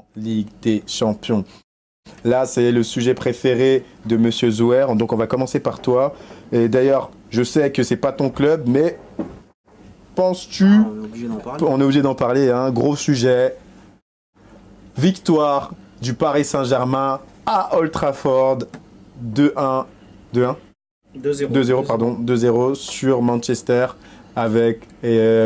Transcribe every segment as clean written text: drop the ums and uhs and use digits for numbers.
en Ligue des Champions. Là, c'est le sujet préféré de Monsieur Zouer, donc on va commencer par toi. Et d'ailleurs, je sais que c'est pas ton club, mais penses-tu... On est obligé d'en parler. On est obligé d'en parler, hein, gros sujet. Victoire du Paris Saint-Germain à Old Trafford, 2-1, 2-1 2-0. 2-0, pardon, 2-0 sur Manchester avec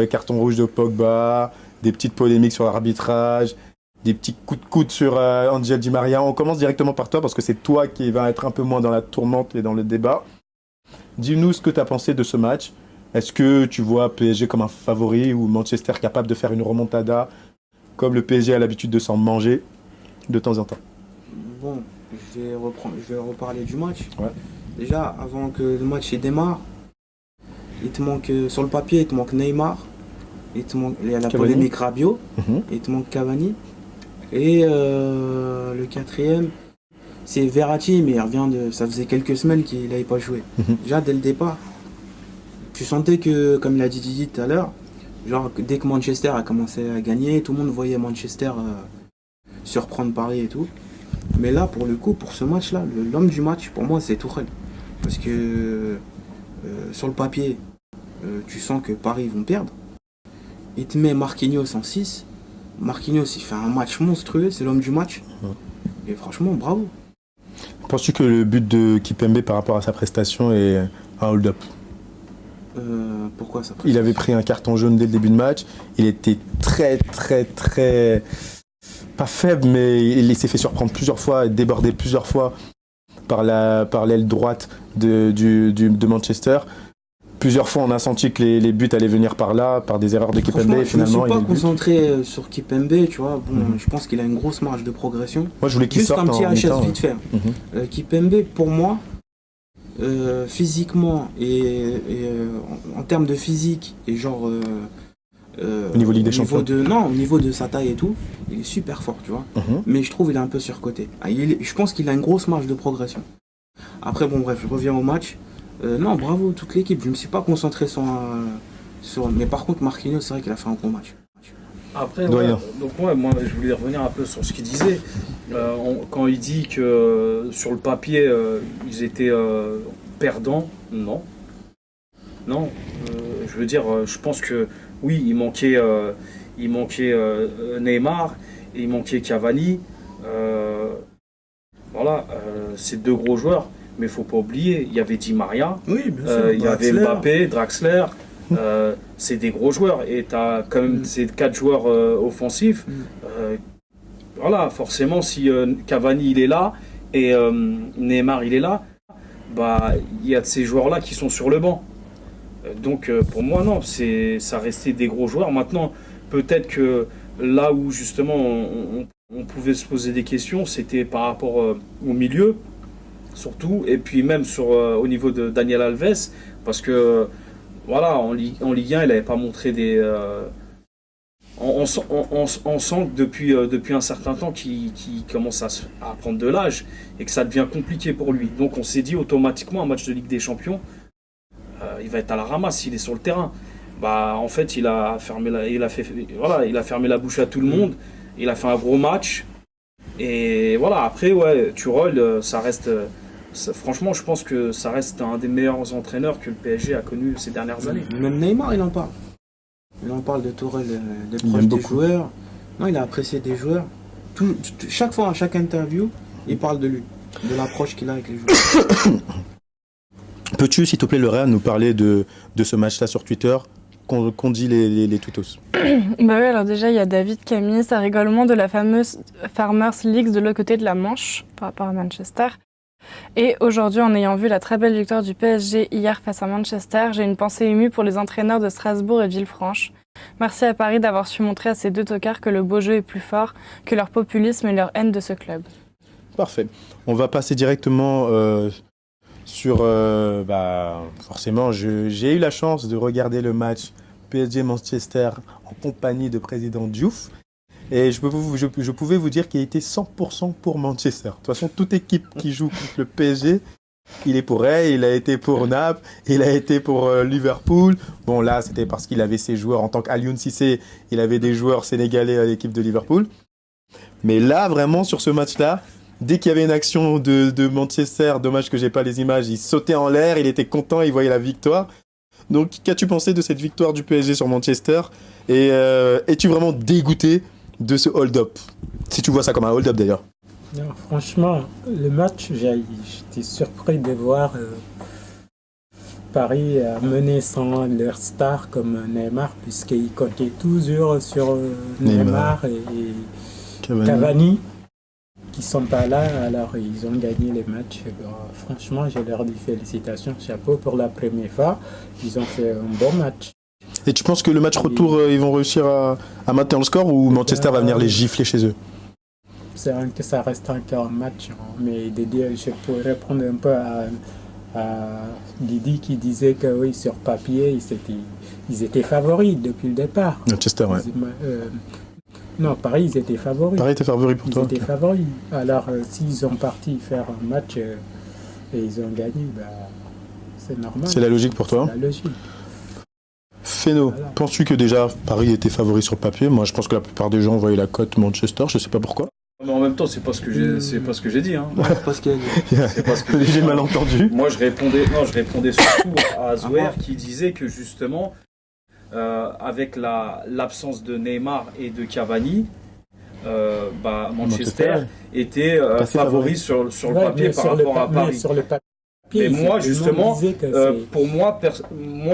carton rouge de Pogba, des petites polémiques sur l'arbitrage, des petits coups de coude sur Angel Di Maria. On commence directement par toi parce que c'est toi qui vas être un peu moins dans la tourmente et dans le débat. Dis-nous ce que tu as pensé de ce match. Est-ce que tu vois PSG comme un favori ou Manchester capable de faire une remontada comme le PSG a l'habitude de s'en manger de temps en temps? Bon, je vais reparler du match. Ouais. Déjà, avant que le match il démarre, il te manque, sur le papier, il te manque Neymar, il y a la Cavani. polémique Rabiot, Mhm. il te manque Cavani. Et le quatrième, c'est Verratti, mais ça faisait quelques semaines qu'il n'avait pas joué. Mhm. Déjà, dès le départ, tu sentais que, comme l'a dit Didi tout à l'heure, genre dès que Manchester a commencé à gagner, tout le monde voyait Manchester surprendre Paris et tout. Mais là, pour le coup, pour ce match-là, l'homme du match, pour moi, c'est Tuchel. Parce que sur le papier, tu sens que Paris vont perdre. Il te met Marquinhos en 6. Marquinhos, il fait un match monstrueux, c'est l'homme du match. Et franchement, bravo. Penses-tu que le but de Kipembe par rapport à sa prestation est un hold-up? Pourquoi ça? Il avait pris un carton jaune dès le début de match. Il était très, pas faible, mais il s'est fait surprendre plusieurs fois, débordé plusieurs fois par l'aile droite de Manchester. Plusieurs fois, on a senti que les buts allaient venir par là, par des erreurs de Kipembe. Franchement, Et finalement, je il ne met suis pas le but. concentré sur Kipembe, tu vois. Bon, je pense qu'il a une grosse marge de progression. Moi, je voulais qu'il Juste sorte un petit en HS mi-temps. vite fait. Kipembe, pour moi, physiquement et en termes de physique et genre Au niveau Ligue des Champions. au niveau de sa taille et tout, il est super fort, tu vois. Mais je trouve qu'il est un peu surcoté. Je pense qu'il a une grosse marge de progression. Après, bon, bref, je reviens au match. Non, bravo toute l'équipe. Je me suis pas concentré sur. Mais par contre, Marquinhos, c'est vrai qu'il a fait un gros match. Après, Doyen. donc moi, je voulais revenir un peu sur ce qu'il disait. Quand il dit que sur le papier, ils étaient perdants, non. Non, je veux dire, je pense que oui, il manquait Neymar, et il manquait Cavani. Voilà, c'est deux gros joueurs, mais il faut pas oublier, il y avait Di Maria, Oui, bien sûr. il y avait Draxler. Mbappé, Draxler. C'est des gros joueurs et tu as quand même ces quatre joueurs offensifs. Voilà, forcément, si Cavani il est là et Neymar il est là, bah il y a de ces joueurs-là qui sont sur le banc. Donc pour moi, non, ça restait des gros joueurs. Maintenant, peut-être que là où justement on pouvait se poser des questions, c'était par rapport au milieu, surtout, et puis même au niveau de Daniel Alves, parce que voilà, en Ligue 1, il n'avait pas montré des. On sent que depuis un certain temps qu'il commence à prendre de l'âge et que ça devient compliqué pour lui. Donc on s'est dit automatiquement, un match de Ligue des Champions, il va être à la ramasse s'il est sur le terrain. Bah, en fait, il a fermé la bouche à tout le monde. Il a fait un gros match. Et voilà, après, ouais, Tuchel, ça reste. Franchement, je pense que ça reste un des meilleurs entraîneurs que le PSG a connu ces dernières années. Même Neymar, il en parle. Il en parle de Tourelle, des Il proches aime des beaucoup. joueurs. Non, il a apprécié des joueurs. Chaque fois, à chaque interview, il parle de lui, de l'approche qu'il a avec les joueurs. Peux-tu, s'il te plaît, Laura, nous parler de ce match-là sur Twitter qu'on dit les tweetos? Bah oui, alors déjà, il y a David qui a mis ça rigolement de la fameuse Farmers League de l'autre côté de la Manche par rapport à Manchester. Et aujourd'hui, en ayant vu la très belle victoire du PSG hier face à Manchester, j'ai une pensée émue pour les entraîneurs de Strasbourg et Villefranche. Merci à Paris d'avoir su montrer à ces deux tocards que le beau jeu est plus fort que leur populisme et leur haine de ce club. Parfait. On va passer directement sur... forcément, j'ai eu la chance de regarder le match PSG-Manchester en compagnie de président Diouf. Et je pouvais vous dire qu'il était 100% pour Manchester. De toute façon, toute équipe qui joue contre le PSG, il est pour elle. Il a été pour Naples, il a été pour Liverpool. Bon, là, c'était parce qu'il avait ses joueurs en tant qu'Alioune Cissé. Il avait des joueurs sénégalais à l'équipe de Liverpool. Mais là, vraiment, sur ce match-là, dès qu'il y avait une action de Manchester, dommage que j'ai pas les images, il sautait en l'air, il était content, il voyait la victoire. Donc, qu'as-tu pensé de cette victoire du PSG sur Manchester? Et es-tu vraiment dégoûté de ce hold-up? Si tu vois ça comme un hold-up d'ailleurs. Non, franchement, le match, j'étais surpris de voir Paris mener sans leur star comme Neymar, puisqu'ils comptaient toujours sur Neymar et Cavani, qui sont pas là, alors ils ont gagné les matchs. Bon, franchement, je leur dis félicitations, chapeau pour la première fois, ils ont fait un bon match. Et tu penses que le match retour, ils vont réussir à maintenir le score ou Manchester va venir les gifler chez eux? Ça reste encore un match, hein, mais je pourrais répondre un peu à Didi qui disait que oui, sur papier, ils étaient favoris depuis le départ. Manchester, ouais. Non, Paris, ils étaient favoris. Paris était favori pour toi? Ils étaient favoris. Alors, s'ils ont parti faire un match et ils ont gagné, bah, c'est normal. C'est la logique pour toi? C'est la logique. Féno, voilà. Penses-tu que déjà Paris était favori sur le papier? Moi, je pense que la plupart des gens voyaient la cote Manchester, je sais pas pourquoi. Mais en même temps, c'est pas ce que j'ai dit. Hein. C'est pas ce qu'il a dit. C'est pas ce que j'ai mal entendu. Moi, je répondais surtout à Zouer qui disait que justement, avec l'absence de Neymar et de Cavani, Manchester était favori sur le papier par rapport à Paris. Sur le papier, mais moi, justement, pour moi,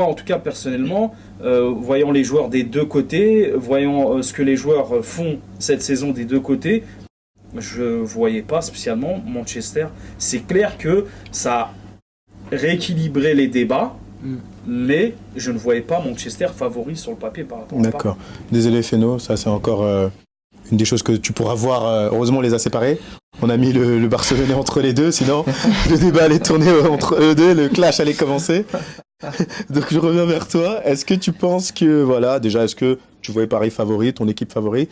en tout cas personnellement, voyant les joueurs des deux côtés, voyant ce que les joueurs font cette saison des deux côtés, je voyais pas spécialement Manchester. C'est clair que ça a rééquilibré les débats, mais je ne voyais pas Manchester favori sur le papier par rapport à Paris. D'accord. Désolé Féno, ça c'est encore une des choses que tu pourras voir. Heureusement, on les a séparés. On a mis le Barcelonais entre les deux, sinon le débat allait tourner entre eux deux, le clash allait commencer. Donc je reviens vers toi. Est-ce que tu penses que, voilà, déjà, est-ce que tu voyais Paris favori, ton équipe favori?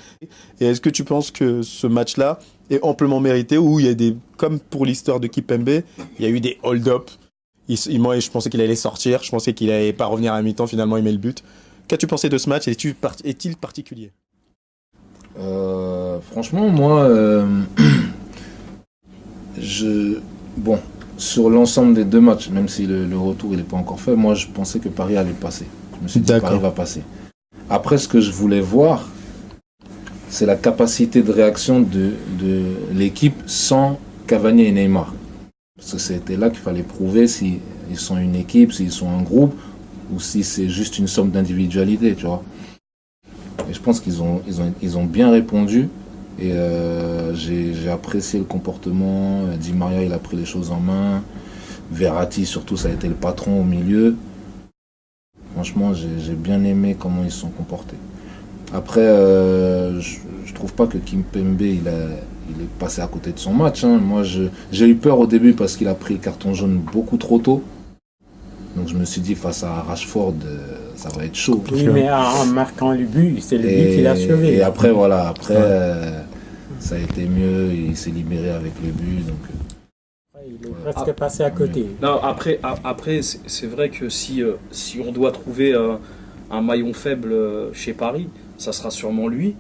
Et est-ce que tu penses que ce match-là est amplement mérité, ou il y a des, comme pour l'histoire de Kimpembe, il y a eu des hold-up? Moi, je pensais qu'il allait sortir, je pensais qu'il allait pas revenir à la mi-temps, finalement il met le but. Qu'as-tu pensé de ce match? Est-il particulier? Franchement, moi, bon, sur l'ensemble des deux matchs, même si le retour il n'est pas encore fait, moi je pensais que Paris allait passer. Je me suis dit que Paris va passer. Après, ce que je voulais voir, c'est la capacité de réaction de l'équipe sans Cavani et Neymar. Parce que c'était là qu'il fallait prouver s'ils sont une équipe, s'ils sont un groupe, ou si c'est juste une somme d'individualité, tu vois. Et je pense qu'ils ont bien répondu. Et j'ai apprécié le comportement. Di Maria, il a pris les choses en main. Verratti, surtout, ça a été le patron au milieu. Franchement, j'ai bien aimé comment ils se sont comportés. Après, je trouve pas que Kimpembe, il est passé à côté de son match. Hein. Moi, j'ai eu peur au début parce qu'il a pris le carton jaune beaucoup trop tôt. Donc je me suis dit, face à Rashford, ça va être chaud. Oui, mais en marquant le but, c'est le but qu'il a sauvé. Et après, voilà, ça a été mieux, il s'est libéré avec le but. Donc, il est presque passé à côté. Non, après c'est vrai que si on doit trouver un maillon faible chez Paris, ça sera sûrement lui.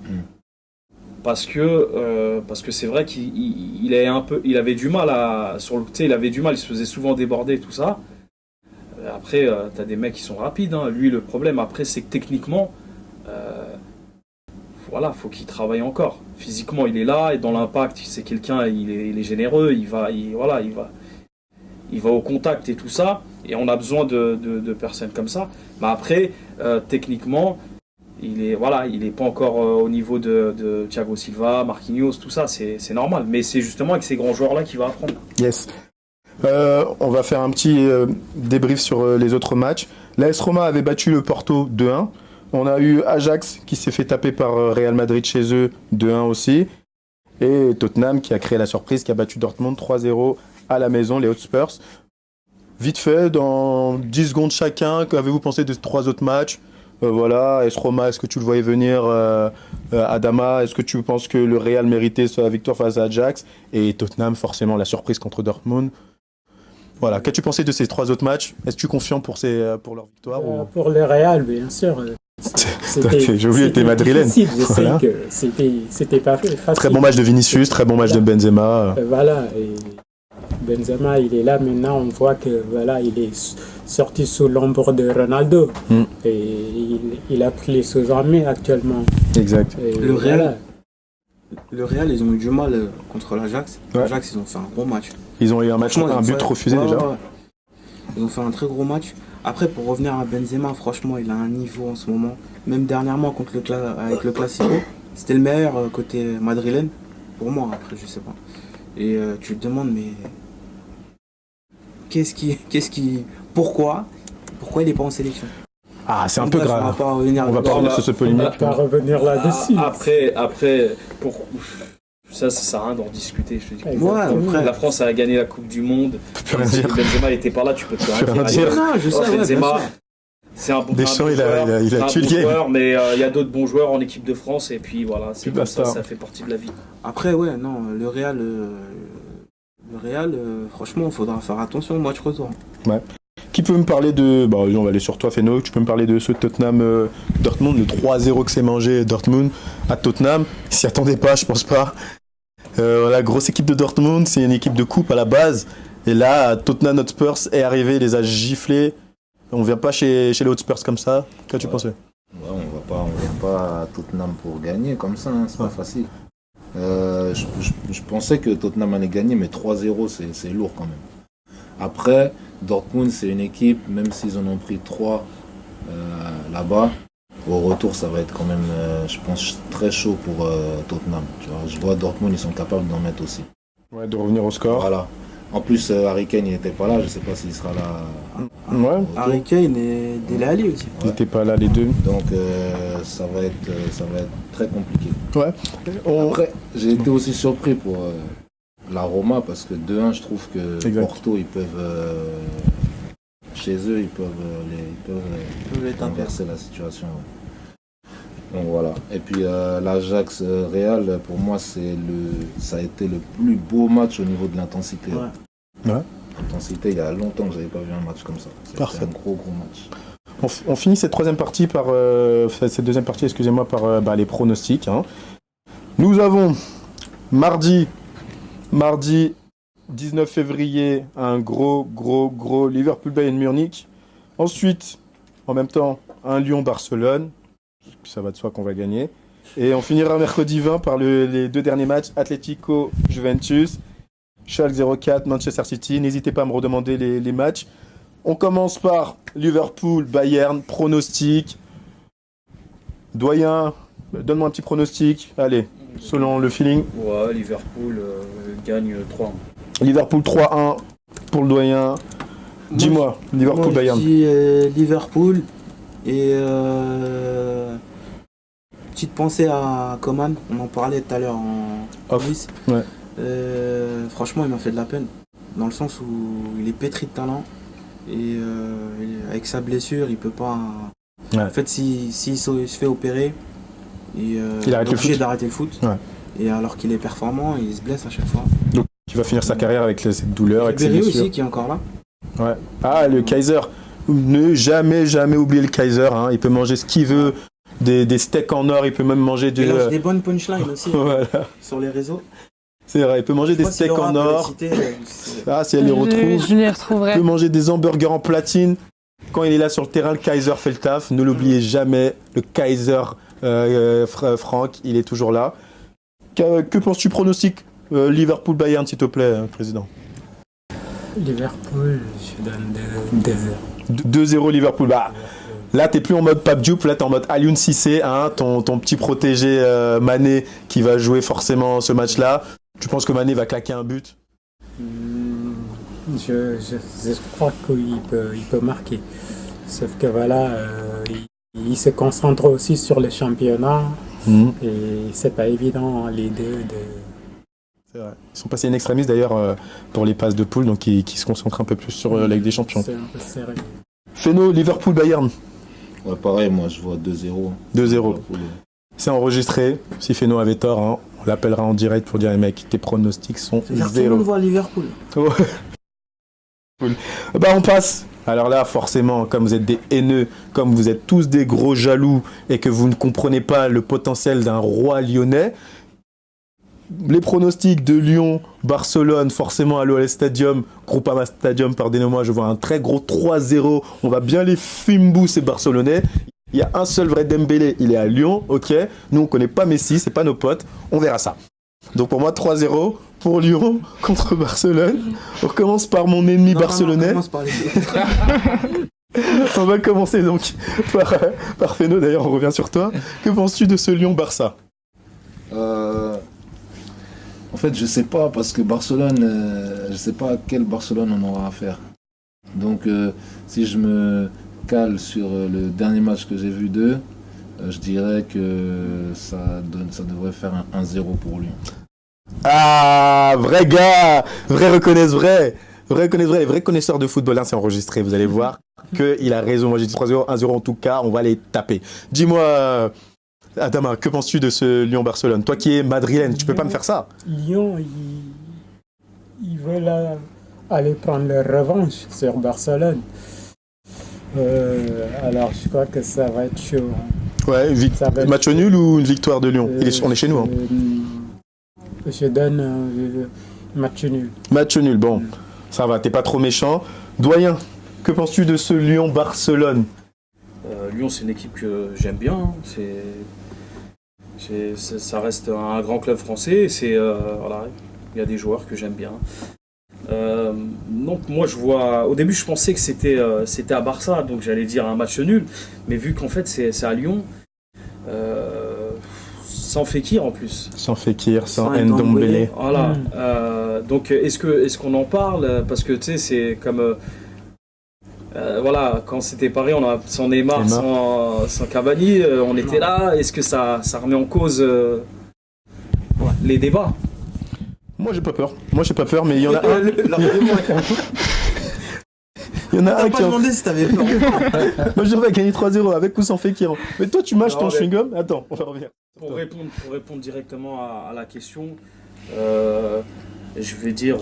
Parce que c'est vrai qu'il avait du mal il se faisait souvent déborder et tout ça. Après, t'as des mecs qui sont rapides. Hein. Lui, le problème, après, c'est que techniquement, faut qu'il travaille encore. Physiquement, il est là, et dans l'impact, c'est quelqu'un, il est généreux, il va au contact et tout ça. Et on a besoin de personnes comme ça. Mais après, techniquement, il est pas encore au niveau de Thiago Silva, Marquinhos, tout ça. C'est normal. Mais c'est justement avec ces grands joueurs-là qu'il va apprendre. Yes. On va faire un petit débrief sur les autres matchs. L'AS Roma avait battu le Porto 2-1. On a eu Ajax qui s'est fait taper par Real Madrid chez eux 2-1 aussi. Et Tottenham qui a créé la surprise, qui a battu Dortmund 3-0 à la maison, les Hotspurs. Vite fait, dans 10 secondes chacun, qu'avez-vous pensé des 3 autres matchs? Voilà, AS Roma, est-ce que tu le voyais venir? Adama, est-ce que tu penses que le Real méritait sa victoire face à Ajax? Et Tottenham, forcément, la surprise contre Dortmund. Voilà, qu'as-tu pensé de ces 3 autres matchs? Est-ce que tu es confiant pour leur victoire? Pour le Real, bien sûr. J'ai oublié, t'es madrilène. Je sais Voilà. que c'était pas facile. Très bon match de Vinicius, très bon match de Benzema. Voilà, et Benzema, il est là maintenant, on voit que voilà, il est sorti sous l'ombre de Ronaldo. Et il a pris les choses en main actuellement. Exact. Et Le voilà. Real, ils ont eu du mal contre l'Ajax. Ouais. L'Ajax, ils ont fait un gros match. Ils ont eu un match, Franchement, un ils ont but fait- refusé ouais, déjà. ouais. Ils ont fait un très gros match. Après, pour revenir à Benzema, franchement, il a un niveau en ce moment. Même dernièrement contre avec le Classico, c'était le meilleur côté madrilène. Pour moi, après, je sais pas. Et tu te demandes, mais pourquoi il n'est pas en sélection? Ah, c'est un peu Bref, grave. On va pas revenir On va pas revenir sur ce On polémique. va pas revenir là-dessus. Après, ça sert à rien d'en discuter. Je te dis. Exactement. Ouais, après. La France a gagné la Coupe du Monde. peux rien Si dire. Benzema n'était pas là, tu peux plus rien rien dire. dire. Non, je sais, ouais, bien Benzema, sûr. c'est un bon Deschamps, un bon il a joueur, tué le c'est un bon game. joueur, mais il y a d'autres bons joueurs en équipe de France et puis voilà, c'est Puis comme ça, basta. ça fait partie de la vie. Après, ouais, non, le Real, franchement, il faudra faire attention au match retour. Qui peut me parler de... Bah, on va aller sur toi, Feno. Tu peux me parler de ce Tottenham-Dortmund, le 3-0 que s'est mangé Dortmund à Tottenham. Ils s'y attendaient pas, je pense pas. La grosse équipe de Dortmund, c'est une équipe de coupe à la base. Et là, Tottenham Hotspur est arrivé, il les a giflés. On vient pas chez les Hotspurs comme ça. Qu'as-tu pensé? Ouais, on vient pas à Tottenham pour gagner comme ça, hein, c'est pas facile. Je pensais que Tottenham allait gagner, mais 3-0 c'est lourd quand même. Après, Dortmund c'est une équipe, même s'ils en ont pris 3 là-bas, au retour ça va être quand même, je pense, très chaud pour Tottenham. Tu vois, je vois Dortmund, ils sont capables d'en mettre aussi. Ouais, de revenir au score. Voilà. En plus, Harry Kane il n'était pas là, je sais pas s'il sera là. Ouais, au retour. Harry Kane et Dele Alli aussi. ils n'étaient pas là les deux. Donc ça va être très compliqué. Ouais. Après, j'ai été aussi surpris pour la Roma parce que 2-1, je trouve que Exact. Porto, ils peuvent chez eux, ils peuvent les taper. inverser la situation. Ouais. Donc voilà. Et puis l'Ajax Real, pour moi, ça a été le plus beau match au niveau de l'intensité. Ouais. Ouais. L'intensité, il y a longtemps que j'avais pas vu un match comme ça. C'était Parfait. un gros match. On finit cette deuxième partie par les pronostics. Hein. Nous avons mardi 19 février un gros Liverpool Bayern Munich. Ensuite, en même temps, un Lyon-Barcelone. Ça va de soi qu'on va gagner. Et on finira mercredi 20 par les deux derniers matchs, Atlético-Juventus, Schalke 04, Manchester City. N'hésitez pas à me redemander les matchs. On commence par Liverpool-Bayern, pronostic. Doyen, donne-moi un petit pronostic. Allez, selon le feeling. Ouais, Liverpool gagne 3-1. Liverpool 3-1 pour le doyen. Dis-moi, Liverpool-Bayern. Je dis Liverpool et petite pensée à Coman, on en parlait tout à l'heure en Off. coulisses. Ouais. Franchement, il m'a fait de la peine dans le sens où il est pétri de talent et avec sa blessure, il peut pas. Ouais. En fait, s'il se fait opérer, il arrête est le obligé foot. d'arrêter le foot. Ouais. Et alors qu'il est performant, il se blesse à chaque fois. Donc, tu vas finir sa carrière avec cette douleur, avec ses Ribéry blessures. aussi qui est encore là. Ouais. Ah, le Kaiser. Ne jamais oublier le Kaiser. Hein. Il peut manger ce qu'il veut. Des steaks en or. Il peut même manger Il lâche des bonnes punchlines aussi Voilà. sur les réseaux. C'est vrai. Il peut manger Je des sais pas si steaks Laura en peut les or. citer, Ah, si elle les retrouve. Je les Il retrouverai. peut manger des hamburgers en platine. Quand il est là sur le terrain, le Kaiser fait le taf. Ne l'oubliez jamais. Le Kaiser Franck, il est toujours là. Que penses-tu pronostic Liverpool-Bayern, s'il te plaît, président? Liverpool, je donne 2-0. 2-0 Liverpool. Bah, là, t'es plus en mode Pape Diop, là, t'es en mode Alioune Cissé, hein, ton petit protégé Mané qui va jouer forcément ce match-là. Tu penses que Mané va claquer un but? Je crois qu'il peut marquer. Sauf que voilà, il se concentre aussi sur le championnat et c'est pas évident les deux C'est vrai. Ils sont passés in extremis d'ailleurs pour les passes de poule, donc qui se concentrent un peu plus sur la Ligue des Champions. C'est un peu serré. Feno, Liverpool-Bayern, Ouais, pareil, moi je vois 2-0. 2-0. Liverpool. C'est enregistré. Si Feno avait tort, hein, on l'appellera en direct pour dire, mec, tes pronostics sont C'est-à-dire que tout le monde zéro. voit Liverpool. Ouais. Cool. Bah, on passe Alors là, forcément, comme vous êtes des haineux, comme vous êtes tous des gros jaloux et que vous ne comprenez pas le potentiel d'un roi lyonnais, les pronostics de Lyon, Barcelone, forcément à l'OL Stadium, Groupama Stadium, pardonnez-moi, je vois un très gros 3-0. On va bien les fimbou ces Barcelonais. Il y a un seul vrai Dembélé, il est à Lyon, ok. Nous, on connaît pas Messi, c'est pas nos potes. On verra ça. Donc pour moi, 3-0 pour Lyon contre Barcelone. On commence par mon ennemi barcelonais. On commence par les deux. On va commencer donc par Feno, d'ailleurs on revient sur toi. Que penses-tu de ce Lyon-Barça? En fait, je sais pas, parce que Barcelone, je sais pas à quel Barcelone on aura affaire. Donc, si je me cale sur le dernier match que j'ai vu d'eux, je dirais que ça devrait faire un 1-0 pour Lyon. Ah, vrai gars, vrai connaisseur de football, hein, c'est enregistré, vous allez voir qu'il a raison. Moi j'ai dit 3-0, 1-0 en tout cas, on va les taper. Dis-moi, Adama, que penses-tu de ce Lyon-Barcelone? Toi qui es madrilène, tu peux pas me faire ça? Lyon, ils veulent aller prendre leur revanche sur Barcelone. Alors je crois que ça va être chaud. Ouais, match nul ou une victoire de Lyon? On est chez nous. Hein. Je donne match nul. Match nul, bon, ça va, t'es pas trop méchant. Doyen, que penses-tu de ce Lyon-Barcelone? Lyon, c'est une équipe que j'aime bien. Hein. Ça reste un grand club français. Voilà, il y a des joueurs que j'aime bien. Donc moi, au début, je pensais que c'était à Barça, donc j'allais dire un match nul. Mais vu qu'en fait, c'est à Lyon. Sans Fekir en plus. Sans Fekir, sans Ndombele. Voilà. Donc est-ce qu'on en parle? Parce que tu sais, c'est comme voilà, quand c'était Paris, sans Neymar, sans Cavani, on était là. Est-ce que ça remet en cause les débats? Moi j'ai pas peur, mais il y en a un. Il y en a un qui a demandé si t'avais peur. Moi je devrais gagner 3-0 avec ou sans Fekir. Mais toi tu mâches ton chewing-gum. Attends, on va revenir. Pour répondre directement à la question, je vais dire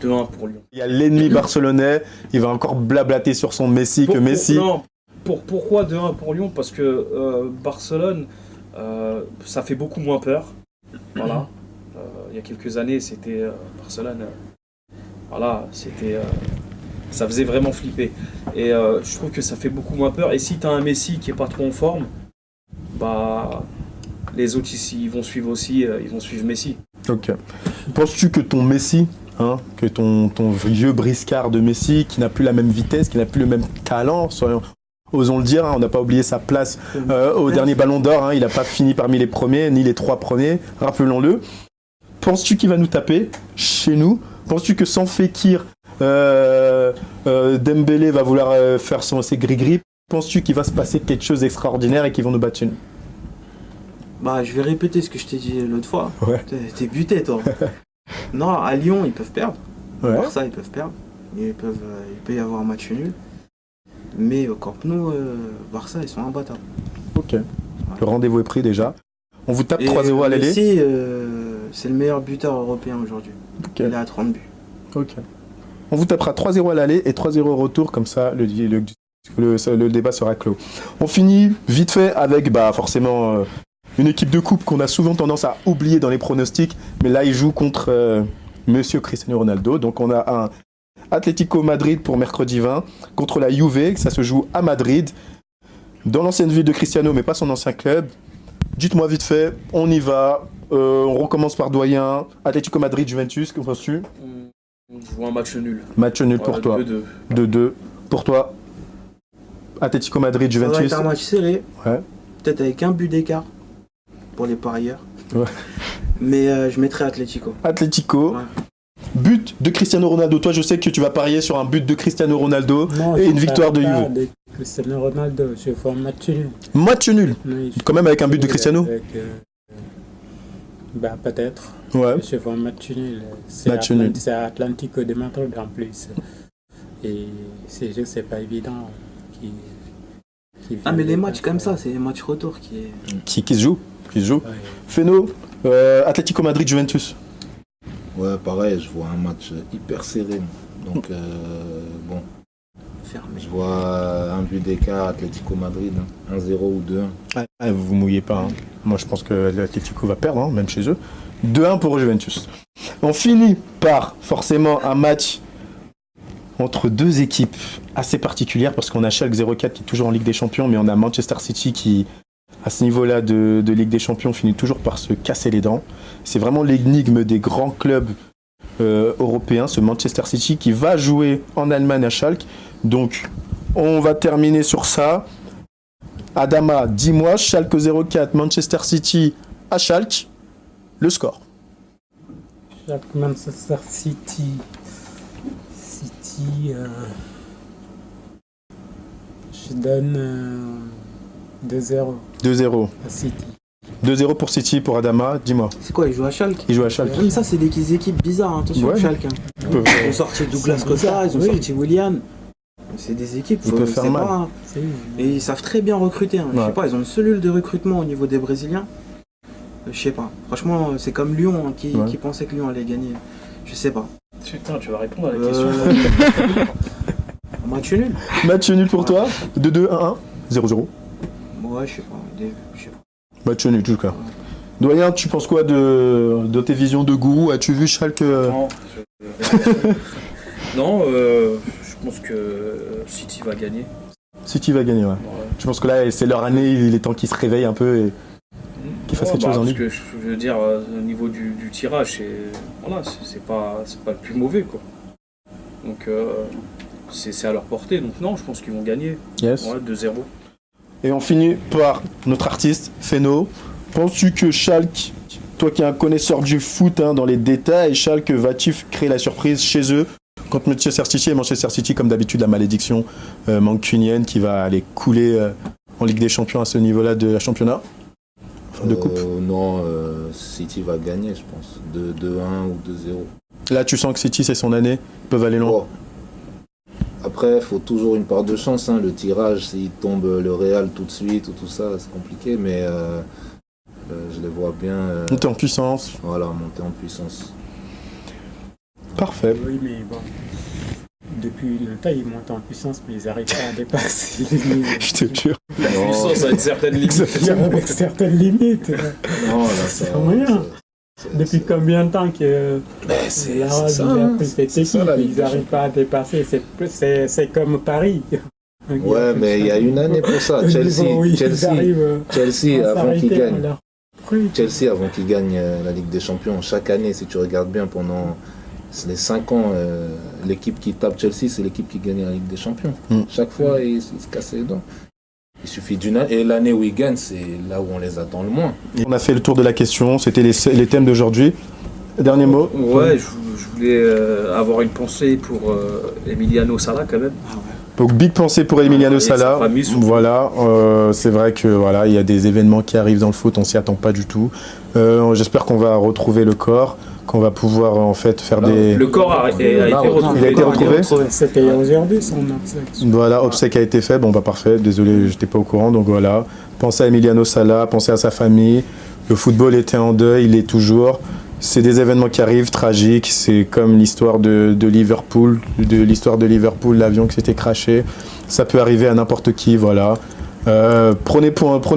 2-1 pour Lyon. Il y a l'ennemi barcelonais, il va encore blablater sur son Messi Messi. Non, pourquoi 2-1 pour Lyon? Parce que Barcelone, ça fait beaucoup moins peur. Voilà. Il y a quelques années, c'était Barcelone. Voilà, c'était. Ça faisait vraiment flipper. Et je trouve que ça fait beaucoup moins peur. Et si tu as un Messi qui est pas trop en forme, bah les autres ici, ils vont suivre aussi, ils vont suivre Messi. Ok. Penses-tu que ton Messi, que ton vieux briscard de Messi, qui n'a plus la même vitesse, qui n'a plus le même talent, osons le dire, on n'a pas oublié sa place au dernier Ballon d'Or, il n'a pas fini parmi les premiers, ni les 3 premiers, rappelons-le. Penses-tu qu'il va nous taper chez nous? Penses-tu que sans Fekir, Dembélé va vouloir faire ses gris-gris? Penses-tu qu'il va se passer quelque chose d'extraordinaire et qu'ils vont nous battre chez nous? Bah, je vais répéter ce que je t'ai dit l'autre fois. Ouais. T'es buté, toi. Non, à Lyon, ils peuvent perdre. Ouais. Barça, ils peuvent perdre. Il peut y avoir un match nul. Mais au Camp Nou, Barça, ils sont imbattables. Ok. Le rendez-vous est pris déjà. On vous tape 3-0 à l'aller. Messi, c'est le meilleur buteur européen aujourd'hui. Okay. Il est à 30 buts. Ok. On vous tapera 3-0 à l'aller et 3-0 au retour, comme ça le débat sera clos. On finit vite fait avec forcément une équipe de coupe qu'on a souvent tendance à oublier dans les pronostics, mais là il joue contre Monsieur Cristiano Ronaldo. Donc on a un Atlético Madrid pour mercredi 20 contre la Juve, ça se joue à Madrid, dans l'ancienne ville de Cristiano, mais pas son ancien club. Dites-moi vite fait, on y va, on recommence par Doyen, Atlético Madrid, Juventus, que penses-tu? Je vois un match nul. Match nul pour toi. 2-2. Pour toi, Atlético Madrid, Juventus. Ça va être un match serré. Ouais. Peut-être avec un but d'écart pour les parieurs. Ouais. Mais je mettrai Atlético. Atlético. Ouais. But de Cristiano Ronaldo. Toi, je sais que tu vas parier sur un but de Cristiano Ronaldo et une victoire de Juve. De Cristiano Ronaldo, je vois un match nul. Match nul. Oui, quand même avec un but de Cristiano. Peut-être. Ouais. Je vois un match nul. C'est Atlético de Madrid en plus. Et c'est pas évident. Mais les matchs comme ça, c'est les matchs retour qui se jouent. Ouais. Feno, Atlético Madrid, Juventus. Ouais, pareil, je vois un match hyper serré. Donc, bon. fermé. Je vois un but d'écart, Atlético Madrid, 1-0 ou 2-1. Vous vous mouillez pas. Hein. Moi, je pense que l'Atlético va perdre, hein, même chez eux. 2-1 pour Juventus. On finit par forcément un match entre deux équipes assez particulières parce qu'on a Schalke 04 qui est toujours en Ligue des Champions, mais on a Manchester City qui, à ce niveau-là de Ligue des Champions, finit toujours par se casser les dents. C'est vraiment l'énigme des grands clubs européens, ce Manchester City qui va jouer en Allemagne à Schalke. Donc, on va terminer sur ça. Adama, dis-moi, Schalke 04, Manchester City à Schalke, le score. Manchester City. Je donne 2-0 2-0. à City. 2-0 pour City, pour Adama, dis-moi. C'est quoi, ils jouent à Schalke? Il joue à Schalke. Même ça, c'est des équipes bizarres, hein, attention, Ouais. Schalke. Hein. Ils ont sorti Douglas Costa, ils ont sorti Willian. C'est des équipes, Ils peuvent faire mal. pas... Et ils savent très bien recruter. Hein. Je Ouais. sais pas, ils ont une cellule de recrutement au niveau des Brésiliens. Je sais pas. Franchement, c'est comme Lyon hein, qui pensait que Lyon allait gagner. Je sais pas. Putain, tu vas répondre à la question. Match nul. Match nul pour toi. 2-2, 1-1, 0-0. Ouais, je sais pas. Je sais pas. Match nul, en tout cas. Doyen, tu penses quoi de tes visions de gourou? As-tu vu Schalke Non, non je pense que City va gagner. City va gagner, ouais. Ouais. Je pense que là, c'est leur année, il est temps qu'ils se réveillent un peu et qu'ils fassent quelque chose en parce Ligue. que je veux dire, au niveau du tirage, c'est pas le plus mauvais, quoi. Donc, c'est à leur portée. Donc, non, je pense qu'ils vont gagner. Yes. Ouais, 2-0. Et on finit par notre artiste, Feno. Penses-tu que Schalke, toi qui es un connaisseur du foot hein, dans les détails, Schalke va-t-il créer la surprise chez eux contre Manchester City? Et Manchester City, comme d'habitude, la malédiction mancunienne qui va aller couler en Ligue des Champions à ce niveau-là de la championnat de coupe. Non, City va gagner, je pense. 2-1 ou 2-0. Là, tu sens que City, c'est son année, ils peuvent aller loin. Oh. Après, il faut toujours une part de chance. Hein. Le tirage, s'il tombe le Real tout de suite ou tout ça, c'est compliqué. Mais je les vois bien. Monter en puissance. Voilà, monter en puissance. Parfait. Oui, mais bon. Depuis longtemps, ils montent en puissance, mais ils n'arrivent pas à dépasser les limites. Je te jure. La puissance a une certaine limite. Avec certaines limites. Non, là, ça. C'est rien. Depuis combien de temps que c'est la ça, a hein. pris cette C'est équipe, ça, la Ligue ils des n'arrivent pas à dépasser. C'est comme Paris. Ouais, mais il y a une année pour ça. Au Chelsea, niveau où ils Chelsea, arrivent Chelsea à avant qu'il s'arrêter gagne. à leur truc. Chelsea avant qu'il gagne la Ligue des Champions. Chaque année, si tu regardes bien pendant les 5 ans, l'équipe qui tape Chelsea, c'est l'équipe qui gagne la Ligue des Champions. Chaque fois, ils se cassent les dents. Il suffit d'une année. Et l'année où ils gagnent, c'est là où on les attend le moins. On a fait le tour de la question, c'était les thèmes d'aujourd'hui. Dernier mot. Ouais, je voulais avoir une pensée pour Emiliano Sala quand même. Donc big pensée pour Emiliano Et sa Sala. famille, surtout. Voilà, c'est vrai que voilà, il y a des événements qui arrivent dans le foot, on s'y attend pas du tout. J'espère qu'on va retrouver le corps, qu'on va pouvoir en fait faire des. Le corps a été retrouvé. Il a été retrouvé. C'était aujourd'hui son obsèque. Voilà, obsèque a été fait. Bon bah parfait. Désolé, j'étais pas au courant. Donc voilà, pensez à Emiliano Sala, pensez à sa famille. Le football était en deuil, il est toujours. C'est des événements qui arrivent, tragiques. C'est comme l'histoire de Liverpool, l'avion qui s'était crashé. Ça peut arriver à n'importe qui, voilà. Prenez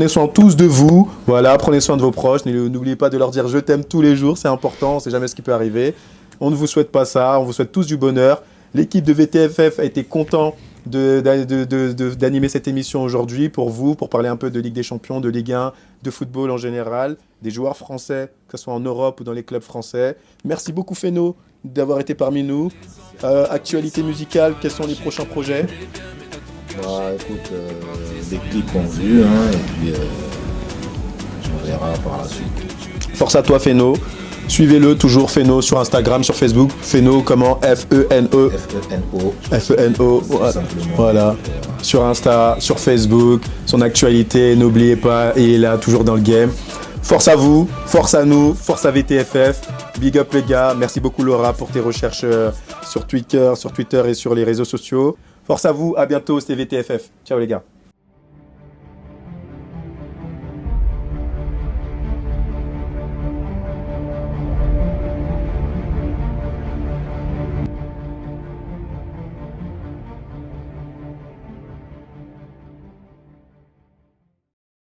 soin tous de vous, voilà. Prenez soin de vos proches. N'oubliez pas de leur dire je t'aime tous les jours, c'est important. On sait jamais ce qui peut arriver. On ne vous souhaite pas ça. On vous souhaite tous du bonheur. L'équipe de VTFF a été content d'animer cette émission aujourd'hui pour vous, pour parler un peu de Ligue des Champions, de Ligue 1, de football en général, des joueurs français, que ce soit en Europe ou dans les clubs français. Merci beaucoup Feno d'avoir été parmi nous. Actualité musicale, quels sont les prochains projets? Bah écoute, des clips en vue, hein, et puis on verra par la suite. Force à toi Feno. Suivez-le toujours Feno sur Instagram, sur Facebook. Feno comment? F-E-N-E. F-E-N-O. F-E-N-O. Voilà. Sur Insta, sur Facebook, son actualité, n'oubliez pas, il est là toujours dans le game. Force à vous, force à nous, force à VTFF. Big up les gars. Merci beaucoup Laura pour tes recherches sur Twitter et sur les réseaux sociaux. Force à vous, à bientôt, c'était VTFF. Ciao les gars.